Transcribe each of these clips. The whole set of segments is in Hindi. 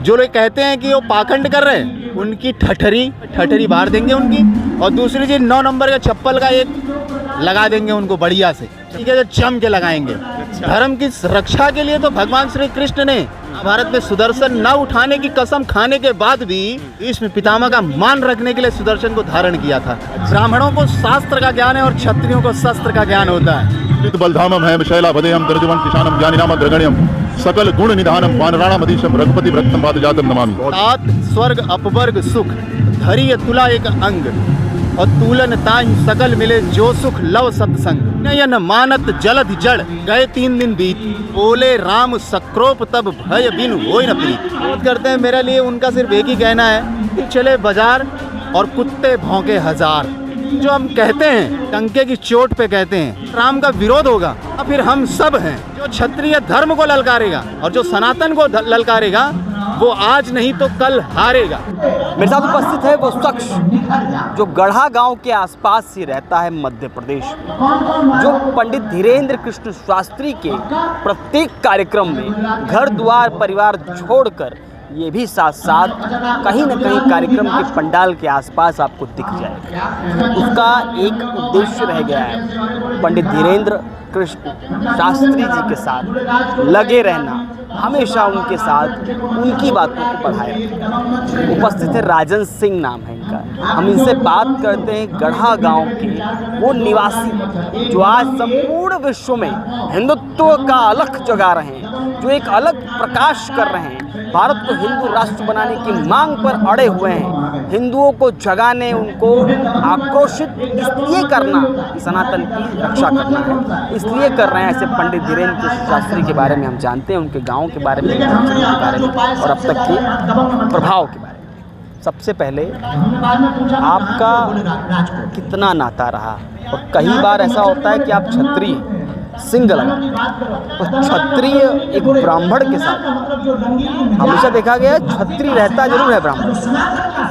जो लोग कहते हैं कि वो पाखंड कर रहे हैं, उनकी ठठरी बाहर देंगे उनकी, और दूसरी चीज़ 9 नंबर का चप्पल का एक लगा देंगे उनको बढ़िया से, ठीक है, जो जम के लगाएंगे। धर्म की रक्षा के लिए तो भगवान श्री कृष्ण ने भारत में सुदर्शन न उठाने की कसम खाने के बाद भी भीष्म पितामह का मान रखने के लिए सुदर्शन को धारण किया था। ब्राह्मणों को शास्त्र का ज्ञान है और क्षत्रियों को शस्त्र का ज्ञान होता है। बलधामम है शैलाभदेयम दर्जवन किशानम ज्ञानिनाम अग्रगण्यम सकल गुण निधानम वानराणाम अधीशम रघुपति व्रतम पादजातम नमामि। तात स्वर्ग अपवर्ग सुख धैर्य तुला एक अंग, और तूलन ताहि सकल मिले जो सुख लव सत्संग। नयन मानत जलधि जड़ गए 3 दिन बीत, बोले राम सक्रोप तब भय बिनु होय न प्रीत। बोध करते हैं मेरे लिए उनका सिर्फ एक ही कहना है कि चले बाजार और कुत्ते भौंके हजार। जो हम कहते हैं टंके की चोट पे कहते हैं राम का विरोध होगा, और फिर हम सब हैं। जो क्षत्रिय धर्म को ललकारेगा और जो सनातन को ललकारेगा वो आज नहीं तो कल हारेगा। मेरे साथ उपस्थित है वो शख्स जो गढ़ा गांव के आसपास ही रहता है मध्य प्रदेश में, जो पंडित धीरेन्द्र कृष्ण शास्त्री के प्रत्येक कार्यक्रम में घर द्वार परिवार छोड़कर ये भी साथ साथ कहीं न कहीं कार्यक्रम के पंडाल के आसपास आपको दिख जाएगा। उसका एक उद्देश्य रह गया है पंडित धीरेन्द्र कृष्ण शास्त्री जी के साथ लगे रहना, हमेशा उनके साथ उनकी बातों को बढ़ाया। उपस्थित है राजन सिंह नाम है इनका। हम इनसे बात करते हैं गढ़ा गांव के वो निवासी जो आज संपूर्ण विश्व में हिंदुत्व का अलख जगा रहे हैं, जो एक अलग प्रकाश कर रहे हैं, भारत को हिंदू राष्ट्र बनाने की मांग पर अड़े हुए हैं। हिंदुओं को जगाने, उनको आक्रोशित इसलिए करना कि सनातन की रक्षा करना है, इसलिए कर रहे हैं। ऐसे पंडित धीरेन्द्र शास्त्री के बारे में हम जानते हैं, उनके गांव के बारे में, और अब तक के प्रभाव के बारे में। सबसे पहले आपका कितना नाता रहा, और कई बार ऐसा होता है कि आप क्षत्रिय सिंह लगा, तो क्षत्रिय एक ब्राह्मण के साथ हमेशा देखा गया है क्षत्रिय रहता जरूर है ब्राह्मण,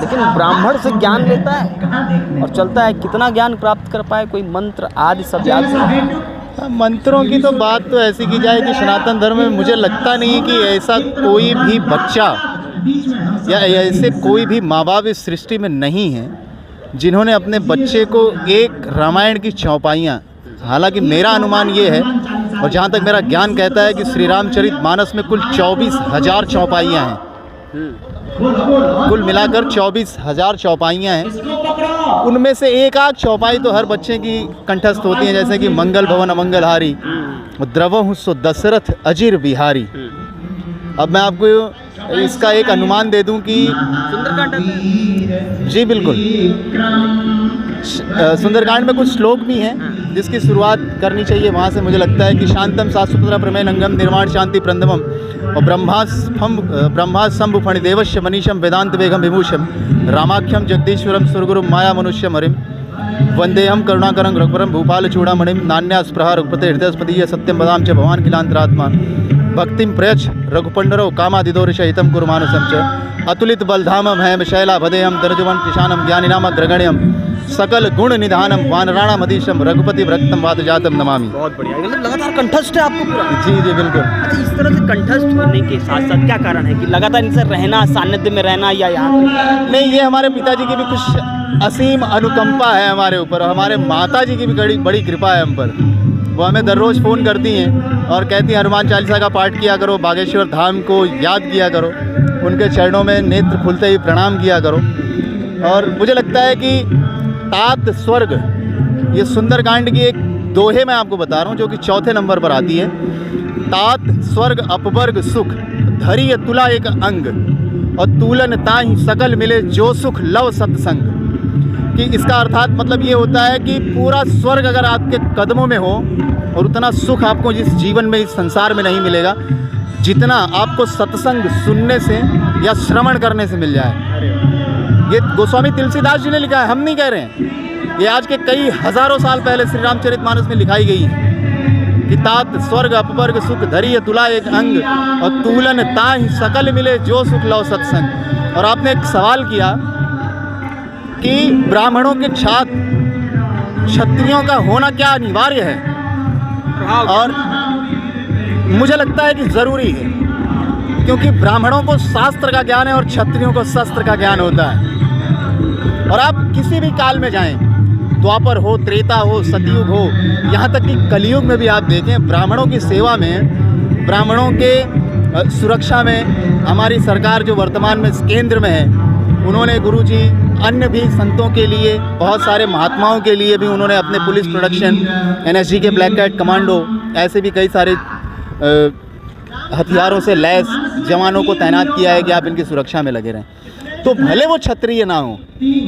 लेकिन ब्राह्मण से ज्ञान लेता है और चलता है। कितना ज्ञान प्राप्त कर पाए, कोई मंत्र आदि सब याद है? मंत्रों की तो बात तो ऐसी की जाए कि सनातन धर्म में मुझे लगता नहीं है कि ऐसा कोई भी बच्चा या ऐसे कोई भी माँ बाप इस सृष्टि में नहीं है जिन्होंने अपने बच्चे को एक रामायण की चौपाइयाँ, हालांकि मेरा अनुमान ये है और जहाँ तक मेरा ज्ञान कहता है कि श्री रामचरितमानस में कुल 24,000 चौपाइयाँ हैं, कुल मिलाकर 24,000 चौपाइयाँ हैं। उनमें से एक आध चौपाई तो हर बच्चे की कंठस्थ होती हैं, जैसे कि मंगल भवन अमंगल हारी, द्रवहु सो दशरथ अजिर बिहारी। अब मैं आपको इसका एक अनुमान दे दूं कि सुंदरकांड, जी बिल्कुल, सुंदरकांड में कुछ श्लोक भी हैं जिसकी शुरुआत करनी चाहिए वहाँ से। मुझे लगता है कि शांतम शाश्वतरा प्रमेय नंगम निर्माण शांति प्रंदमम और ब्रह्मा शंभु फणिदेवश्य मनीषम वेदांत वेगम विभूषम रामाख्यम जगदीश्वरम सुरगुरुम माया मनुष्यम हरिम वंदेहम करुणाकरं रघुवरं भूपाल चूड़ामणिम नान्या स्पृहा रघुपते हृदयस्पदीय सत्यम वदाम च भवान किलांतरात्मा भक्तिम प्रयच्छ रघुपंडरौ कामादिदोरिशहितं कुरु मानसं च अतुलित बलधामम है शैलाभदेयम दर्जवन किशानम ज्ञानिनाम अग्रगण्यम सकल गुण निधानम वानराणाम अधीशम रघुपति व्रतम पादजातम नमामि। बहुत बढ़िया, मतलब लगातार कंठस्थ है आपको पूरा। जी जी बिल्कुल। अच्छा, इस तरह से कंठस्थ होने के साथ साथ क्या कारण है कि लगातार इनसे रहना, सानिध्य में रहना, या यहाँ नहीं, ये हमारे पिताजी की भी कुछ असीम अनुकंपा है हमारे ऊपर, और हमारे माता जी की भी बड़ी कृपा है हम पर। वो हमें दररोज़ फ़ोन करती हैं और कहती हैं हनुमान चालीसा का पाठ किया करो, बागेश्वर धाम को याद किया करो, उनके चरणों में नेत्र खुलते ही प्रणाम किया करो। और मुझे लगता है कि तात स्वर्ग, ये सुंदरकांड की एक दोहे मैं आपको बता रहा हूँ जो कि 4थे नंबर पर आती है। तात स्वर्ग अपवर्ग सुख धैर्य तुला एक अंग, और तूलन ताहि सकल मिले जो सुख लव सत्संग। कि इसका अर्थात मतलब ये होता है कि पूरा स्वर्ग अगर आपके कदमों में हो, और उतना सुख आपको जिस जीवन में, इस संसार में नहीं मिलेगा जितना आपको सत्संग सुनने से या श्रवण करने से मिल जाए। ये गोस्वामी तुलसीदास जी ने लिखा है, हम नहीं कह रहे हैं। ये आज के कई हज़ारों साल पहले श्री रामचरितमानस में लिखाई गई है कि तात स्वर्ग अपवर्ग सुख धैर्य तुला एक अंग, और तूलन ताहि सकल मिले जो सुख लव सत्संग। और आपने एक सवाल किया कि ब्राह्मणों के छात्र क्षत्रियों का होना क्या अनिवार्य है, और मुझे लगता है कि ज़रूरी है, क्योंकि ब्राह्मणों को शास्त्र का ज्ञान है और क्षत्रियों को शस्त्र का ज्ञान होता है। और आप किसी भी काल में जाएं, द्वापर हो, त्रेता हो, सतयुग हो, यहाँ तक कि कलयुग में भी आप देखें, ब्राह्मणों की सेवा में, ब्राह्मणों के सुरक्षा में हमारी सरकार जो वर्तमान में केंद्र में है, उन्होंने गुरुजी अन्य भी संतों के लिए, बहुत सारे महात्माओं के लिए भी उन्होंने अपने पुलिस प्रोडक्शन, NSG के ब्लैक कैट कमांडो, ऐसे भी कई सारे हथियारों से लैस जवानों को तैनात किया है कि आप इनकी सुरक्षा में लगे रहें। तो भले वो क्षत्रिय ना हो,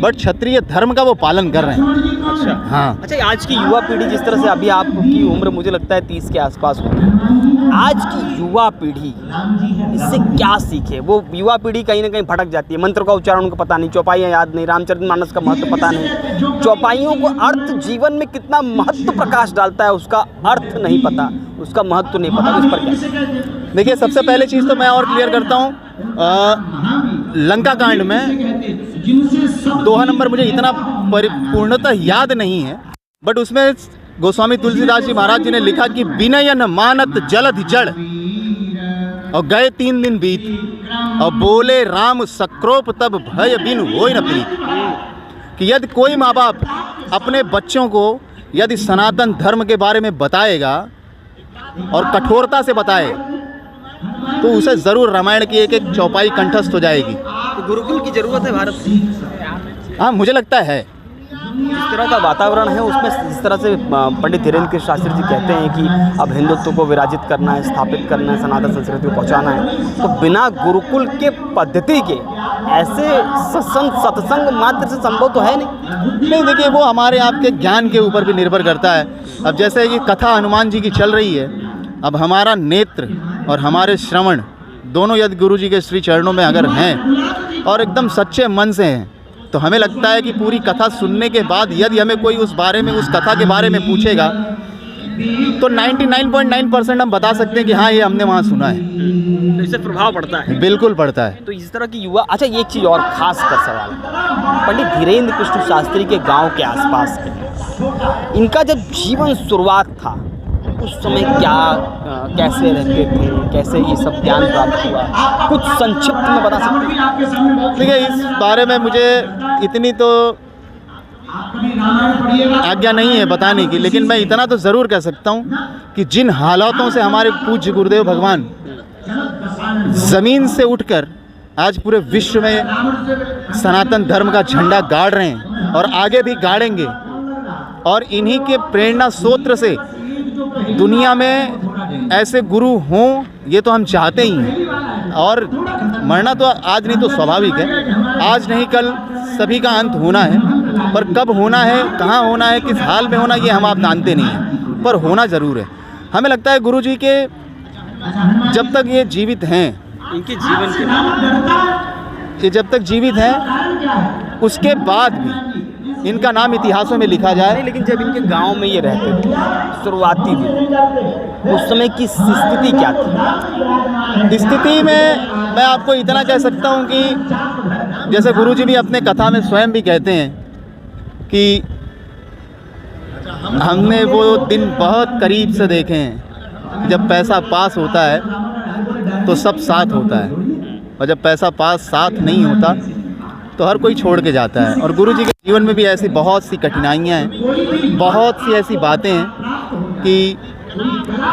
बट क्षत्रिय धर्म का वो पालन कर रहे हैं। अच्छा, हाँ। अच्छा, आज की युवा पीढ़ी जिस तरह से, अभी आपकी उम्र मुझे लगता है 30 के आसपास होगी, आज की युवा पीढ़ी इससे क्या सीखे? वो युवा पीढ़ी कहीं ना कहीं भटक जाती है, मंत्र का उच्चारण उनको पता नहीं, चौपाइयाँ याद नहीं, रामचरितमानस का महत्व पता नहीं, चौपाइयों को अर्थ जीवन में कितना महत्व प्रकाश डालता है उसका अर्थ नहीं पता, उसका महत्व नहीं पता। उस पर क्या? देखिए, सबसे पहले चीज़ तो मैं और क्लियर करता हूँ, लंका कांड में दोहा नंबर मुझे इतना परिपूर्णतः याद नहीं है, बट उसमें गोस्वामी तुलसीदास जी महाराज जी ने लिखा कि विनय न मानत जलधि जड़, और गए 3 दिन बीत, और बोले राम सक्रोप तब भय बिन होय न प्रीत। कि यदि कोई माँ बाप अपने बच्चों को यदि सनातन धर्म के बारे में बताएगा और कठोरता से बताए, तो उसे ज़रूर रामायण की एक एक चौपाई कंठस्थ हो जाएगी। तो गुरुकुल की ज़रूरत है भारत में? हाँ, मुझे लगता है। जिस तरह का वातावरण है उसमें, जिस तरह से पंडित धीरेन्द्र कृष्ण शास्त्री जी कहते हैं कि अब हिंदुत्व को विराजित करना है, स्थापित करना है, सनातन संस्कृति को पहुंचाना है, तो बिना गुरुकुल के पद्धति के ऐसे सत्संग मात्र से संभव तो है नहीं। देखिए, वो हमारे आपके ज्ञान के ऊपर भी निर्भर करता है। अब जैसे कि कथा हनुमान जी की चल रही है, अब हमारा नेत्र और हमारे श्रवण दोनों यदि गुरु जी के श्री चरणों में अगर हैं और एकदम सच्चे मन से हैं, तो हमें लगता है कि पूरी कथा सुनने के बाद यदि हमें कोई उस कथा के बारे में पूछेगा, तो 99.9% हम बता सकते हैं कि हाँ, ये हमने वहाँ सुना है। तो इससे प्रभाव पड़ता है? बिल्कुल पड़ता है। तो इस तरह की युवा, अच्छा, एक चीज़ और खास कर सवाल, पंडित धीरेन्द्र कृष्ण शास्त्री के गांव के आसपास के, इनका जब जीवन शुरुआत था उस समय क्या, कैसे रहते थे, कैसे ये सब ज्ञान प्राप्त हुआ, कुछ संक्षिप्त में बता सकते हैं? देखिए, इस बारे में मुझे इतनी तो आज्ञा नहीं है बताने की, लेकिन मैं इतना तो ज़रूर कह सकता हूँ कि जिन हालातों से हमारे पूज्य गुरुदेव भगवान ज़मीन से उठकर आज पूरे विश्व में सनातन धर्म का झंडा गाड़ रहे हैं और आगे भी गाड़ेंगे, और इन्हीं के प्रेरणा स्रोत से दुनिया में ऐसे गुरु हों, ये तो हम चाहते ही हैं। और मरना तो आज नहीं तो स्वाभाविक है, आज नहीं कल सभी का अंत होना है, पर कब होना है, कहाँ होना है, किस हाल में होना, ये हम आप जानते नहीं हैं, पर होना ज़रूर है। हमें लगता है गुरु जी के जब तक ये जीवित हैं, इनके जीवन के, ये जब तक जीवित हैं, उसके बाद भी इनका नाम इतिहासों में लिखा जाए। नहीं, लेकिन जब इनके गांव में ये रहते थे शुरुआती दिन, उस समय की स्थिति क्या थी? स्थिति में मैं आपको इतना कह सकता हूँ कि जैसे गुरुजी भी अपने कथा में स्वयं भी कहते हैं कि हमने वो दिन बहुत करीब से देखे हैं, जब पैसा पास होता है तो सब साथ होता है, और जब पैसा पास साथ नहीं होता तो हर कोई छोड़ के जाता है। और गुरु जी के जीवन में भी ऐसी बहुत सी कठिनाइयाँ हैं, बहुत सी ऐसी बातें हैं कि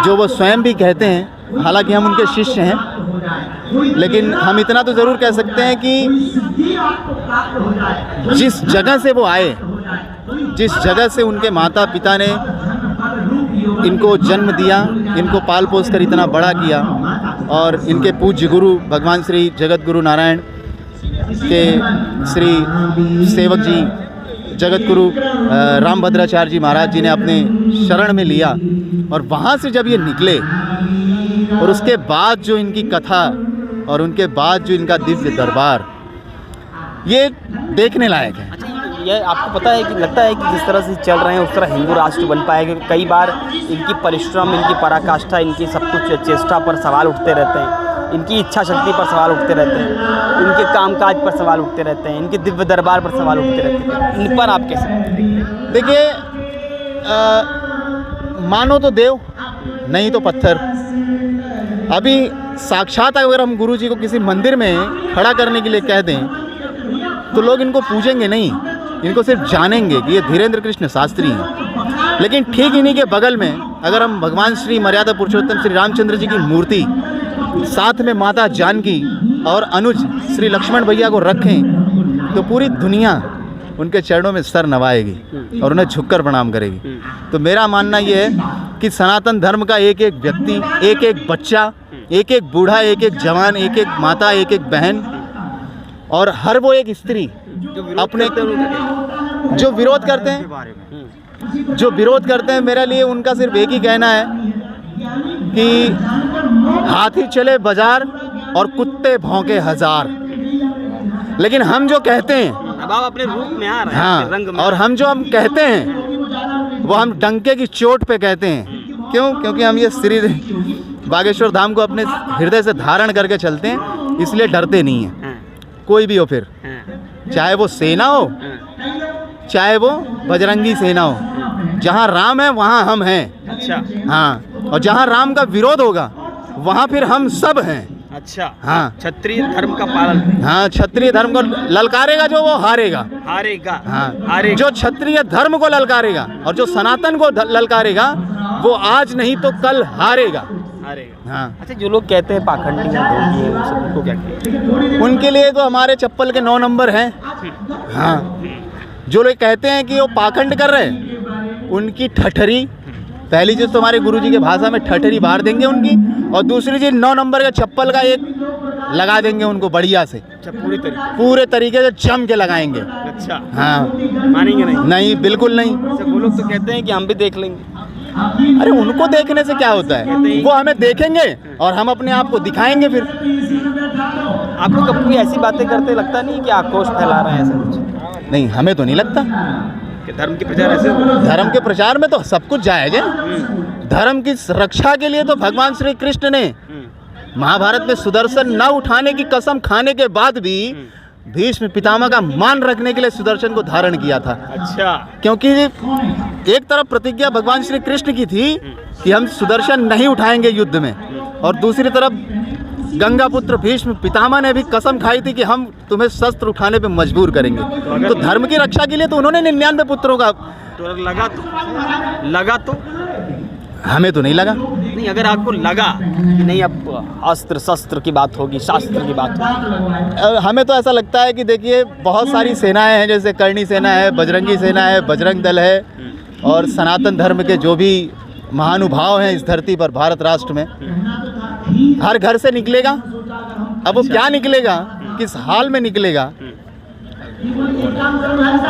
जो वो स्वयं भी कहते हैं, हालांकि हम उनके शिष्य हैं, लेकिन हम इतना तो ज़रूर कह सकते हैं कि जिस जगह से वो आए, जिस जगह से उनके माता पिता ने इनको जन्म दिया, इनको पाल पोस कर इतना बड़ा किया, और इनके पूज्य गुरु भगवान श्री जगत गुरु नारायण के श्री सेवक जी जगत गुरु रामभद्राचार्य जी महाराज जी ने अपने शरण में लिया, और वहाँ से जब ये निकले और उसके बाद जो इनकी कथा और उनके बाद जो इनका दिव्य दरबार, ये देखने लायक है। अच्छा, ये आपको पता है कि लगता है कि जिस तरह से चल रहे हैं उस तरह हिंदू राष्ट्र बन पाएगा? कई बार इनकी परिश्रम, इनकी पराकाष्ठा, इनकी सब कुछ चेष्टा पर सवाल उठते रहते हैं, इनकी इच्छा शक्ति पर सवाल उठते रहते हैं, इनके कामकाज पर सवाल उठते रहते हैं, इनके दिव्य दरबार पर सवाल उठते रहते हैं। इन पर आप कैसे? देखिए, मानो तो देव, नहीं तो पत्थर। अभी साक्षात अगर हम गुरु जी को किसी मंदिर में खड़ा करने के लिए कह दें तो लोग इनको पूजेंगे नहीं, इनको सिर्फ जानेंगे कि ये धीरेन्द्र कृष्ण शास्त्री हैं। लेकिन ठीक इन्हीं के बगल में अगर हम भगवान श्री मर्यादा पुरुषोत्तम श्री रामचंद्र जी की मूर्ति, साथ में माता जानकी और अनुज श्री लक्ष्मण भैया को रखें तो पूरी दुनिया उनके चरणों में सर नवाएगी और उन्हें झुककर प्रणाम करेगी। तो मेरा मानना ये है कि सनातन धर्म का एक एक व्यक्ति, एक एक बच्चा, एक एक बूढ़ा, एक एक जवान, एक एक माता, एक एक बहन और हर वो एक स्त्री अपने जो विरोध करते हैं, मेरे लिए उनका सिर्फ एक ही कहना है कि हाथी चले बाजार और कुत्ते भौंके हजार। लेकिन हम जो कहते हैं, अब आप अपने रूप में आ रहे हैं, हाँ, रंग में। और हम जो हम कहते हैं वो हम डंके की चोट पे कहते हैं। क्यों? क्योंकि हम ये श्री बागेश्वर धाम को अपने हृदय से धारण करके चलते हैं, इसलिए डरते नहीं हैं। कोई भी हो, फिर चाहे वो सेना हो, चाहे वो बजरंगी सेना हो, जहाँ राम है वहाँ हम हैं। अच्छा, हाँ, और जहाँ राम का विरोध होगा वहाँ फिर हम सब हैं। अच्छा, हाँ, क्षत्रिय धर्म का पालन। हाँ, क्षत्रिय धर्म को ललकारेगा जो वो हारेगा। हाँ, जो क्षत्रिय धर्म को ललकारेगा और जो सनातन को ललकारेगा वो आज नहीं तो कल हारेगा। हाँ। अच्छा, जो लोग कहते हैं पाखंडी हैं, भोगी हैं, उन सबको क्या कहते? उनके लिए तो हमारे चप्पल के 9 नंबर हैं। हाँ, जो लोग कहते हैं कि वो पाखंड कर रहे हैं, उनकी ठठरी, पहली चीज़ तो हमारे गुरुजी के भाषा में ठठरी बाहर देंगे उनकी, और दूसरी चीज़ 9 नंबर के चप्पल का एक लगा देंगे उनको बढ़िया से। अच्छा, पूरे तरीके से जम के लगाएंगे। अच्छा, हाँ, मानेंगे नहीं? नहीं, बिल्कुल नहीं। वो लोग तो कहते हैं कि हम भी देख लेंगे। अरे उनको देखने से क्या होता है, वो हमें देखेंगे और हम अपने आप को दिखाएंगे। फिर आपको कभी कोई ऐसी बातें करते लगता नहीं कि आक्रोश फैला रहे हैं ऐसा कुछ? नहीं, हमें तो नहीं लगता कि धर्म के प्रचार ऐसे। धर्म के प्रचार में तो सब कुछ जायज है। धर्म की रक्षा के लिए तो भगवान श्री कृष्ण ने महाभारत में सुदर्शन न उठाने की कसम खाने के बाद भी भीष्म पितामह का मान रखने के लिए सुदर्शन को धारण किया था। अच्छा, क्योंकि एक तरफ प्रतिज्ञा भगवान श्री कृष्ण की थी कि हम सुदर्शन नहीं उठाएंगे युद्ध में, और दूसरी तरफ गंगा पुत्र भीष्म पितामह ने भी कसम खाई थी कि हम तुम्हें शस्त्र उठाने पे मजबूर करेंगे। तो धर्म की रक्षा के लिए तो उन्होंने 99 पुत्रों का। तो लगा तो हमें तो नहीं लगा। नहीं, अगर आपको लगा कि नहीं अब अस्त्र शस्त्र की बात होगी, शास्त्र की बात होगी, हमें तो ऐसा लगता है कि देखिए बहुत सारी सेनाएं हैं, जैसे करणी सेना है, बजरंगी सेना है, बजरंग दल है, और सनातन धर्म के जो भी महानुभाव हैं इस धरती पर, भारत राष्ट्र में, हर घर से निकलेगा। अब वो क्या निकलेगा, किस हाल में निकलेगा,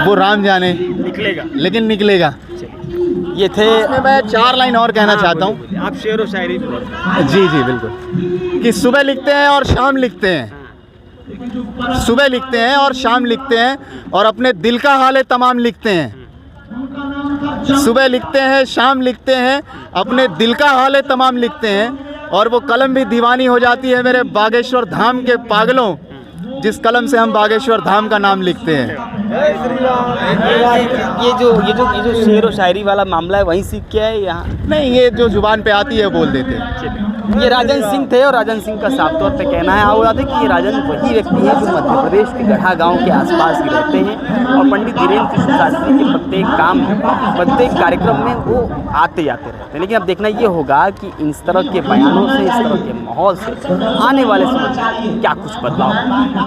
वो राम जाने, निकलेगा, लेकिन निकलेगा। ये थे। मैं 4 लाइन और कहना चाहता हूँ। आप शेर व शायरी जी बिल्कुल, कि सुबह लिखते हैं और शाम लिखते हैं, सुबह लिखते हैं और शाम लिखते हैं, और अपने दिल का हाल तमाम लिखते हैं। सुबह लिखते हैं, शाम लिखते हैं, अपने दिल का हाल तमाम लिखते हैं, और वो कलम भी दीवानी हो जाती है मेरे बागेश्वर धाम के पागलों, जिस कलम से हम बागेश्वर धाम का नाम लिखते हैं। ये जो शेर व शायरी वाला मामला है, वहीं सीख के है यहाँ? नहीं, ये जो जुबान पे आती है बोल देते हैं। ये राजन सिंह थे, और राजन सिंह का साफ तौर पे कहना है, आओ याद है कि ये राजन वही व्यक्ति है जो मध्य प्रदेश के गढ़ा गांव के आसपास ही रहते हैं, और पंडित धीरेन्द्र कृष्ण शास्त्री के प्रत्येक काम, प्रत्येक कार्यक्रम में वो आते जाते रहते हैं। लेकिन अब देखना ये होगा कि इस तरह के बयानों से, इस तरह के माहौल से आने वाले समय में क्या कुछ बदलाव होगा।